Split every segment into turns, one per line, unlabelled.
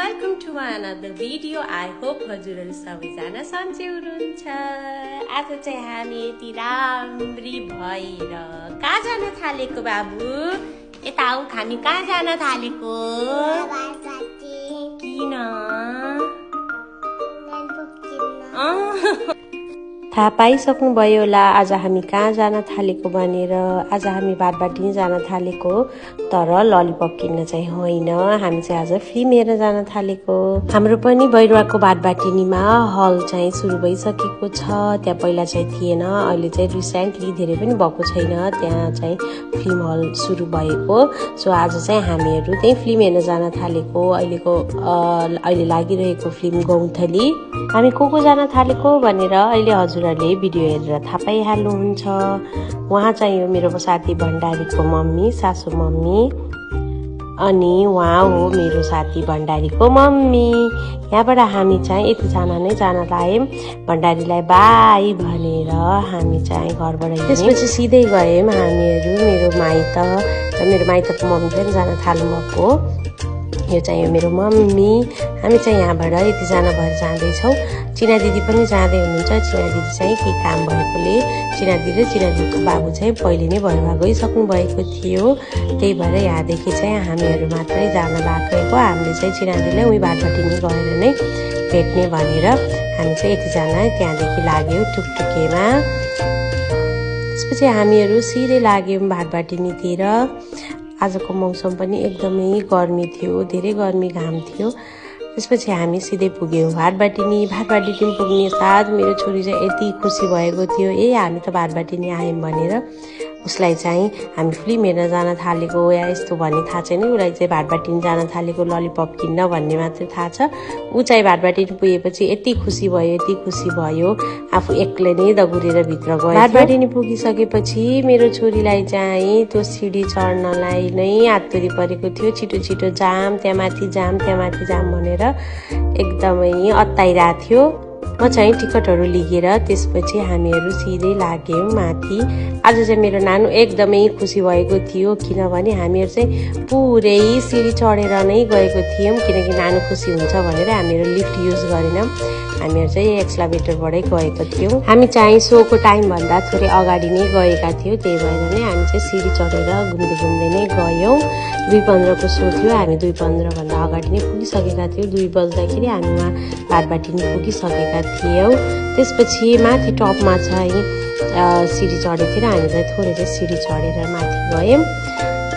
welcome to my another video. I hope हजुरहरु सबैजना सन्चै हुनुहुन्छ। आज चाहिँ हामी यति राम्री भएर कहाँ जान थालेको बाबु? यता आऊ, हामी कहाँ जान थालेको? किन? थाहा पाइसक्नु भयो होला आज हामी कहाँ जान थालेको भनेर। आज हामी बाटबाटिनी जान थालेको, तर ललिपप किन्न चाहिँ होइन। हामी चाहिँ आज फिल्म हेर्न जान थालेको। हाम्रो पनि बैरुवाको बाटबाटिनीमा हल चाहिँ सुरु भइसकेको छ। त्यहाँ पहिला चाहिँ थिएन, अहिले चाहिँ रिसेन्टली धेरै पनि भएको छैन त्यहाँ चाहिँ फिल्म हल सुरु भएको। सो आज चाहिँ हामीहरू त्यही फिल्म हेर्न जान थालेको। अहिले लागिरहेको फिल्म गौन्थली। हामी को जान थालेको भनेर अहिले हजुरहरूले भिडियो हेरेर थाहा पाइहाल्नुहुन्छ। उहाँ चाहिँ हो मेरो साथी भण्डारीको मम्मी, सासू मम्मी, अनि उहाँ हो मेरो साथी भण्डारीको मम्मी। यहाँबाट हामी चाहिँ यतिजना नै जान लाग्यौँ। भण्डारीलाई बाई भनेर हामी चाहिँ घरबाट त्यसपछि सिधै गयौँ हामीहरू मेरो माइतको मम्मी पनि जान थाल्नु भएको। यो चाहिँ हो मेरो मम्मी। हामी चाहिँ यहाँबाट यतिजना भएर जाँदैछौँ। चिना दिदी पनि जाँदै हुनुहुन्छ। चिना दिदी चाहिँ के काम भएकोले चिना दिदी र चिना दिदीको बाबु चाहिँ पहिले नै भएर गइसक्नु भएको थियो। त्यही भएर यहाँदेखि चाहिँ हामीहरू मात्रै जान लागेको। हामीले चाहिँ चिना दिदीलाई उही बाटबाटिनी गएर नै भेट्ने भनेर हामी चाहिँ यतिजना त्यहाँदेखि लाग्यौँ टुकटुकेमा। त्यसपछि हामीहरू सिधै लाग्यौँ बाटबाटिनीतिर। आजको मौसम पनि एकदमै गर्मी थियो, धेरै गर्मी घाम थियो। त्यसपछि हामी सिधै पुग्यौँ बाटबाटिनी पुग्ने साथ मेरो छोरी चाहिँ यति खुसी भएको थियो, हामी त बाटबाटिनी आयौँ भनेर। उसलाई चाहिँ हामी फिल्म हेर्न जान थालेको या यस्तो भन्ने थाहा छैन। उसलाई चाहिँ बाटबाटिनी जान थालेको ललिपप किन्न भन्ने मात्रै थाहा छ। ऊ चाहिँ बाटबाटिनी पुगेपछि यति खुसी भयो आफू एक्लै नै दगुरेर भित्र गयो। बाटबाटिनी पुगिसकेपछि मेरो छोरीलाई चाहिँ त्यो सिडी चढ्नलाई नै आत्तरी परेको थियो। छिटो जाम, त्यहाँ माथि जाम भनेर एकदमै अत्ताइरहेको थियो। म चाहिँ टिकटहरू लिएर त्यसपछि हामीहरू सिधै लाग्यौँ माथि। आज चाहिँ मेरो नानु एकदमै खुसी भएको थियो, किनभने हामीहरू चाहिँ पुरै सिडी चढेर नै गएको थियौँ। किनकि नानु खुसी हुन्छ भनेर हामीहरू लिफ्ट युज गरेनौँ। हामीहरू चाहिँ एक्सलाभेटरबाटै गएको थियौँ। हामी चाहिँ सोको टाइमभन्दा थोरै अगाडि नै गएका थियौँ। त्यही भएर नै हामी चाहिँ सिडी चढेर घुम्दै नै गयौँ। 2:15 को सो थियो। हामी 2:15 भन्दा अगाडि नै पुगिसकेका थियौँ। 2 बज्दाखेरि हामीमा बाटबाटिनी पुगिसकेका थियौँ। त्यसपछि माथि टपमा चाहिँ सिडी चढेको थियो। हामी चाहिँ थोरै चाहिँ सिडी चढेर माथि गयौँ।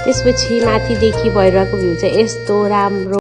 त्यसपछि माथिदेखि भइरहेको भ्यू चाहिँ यस्तो राम्रो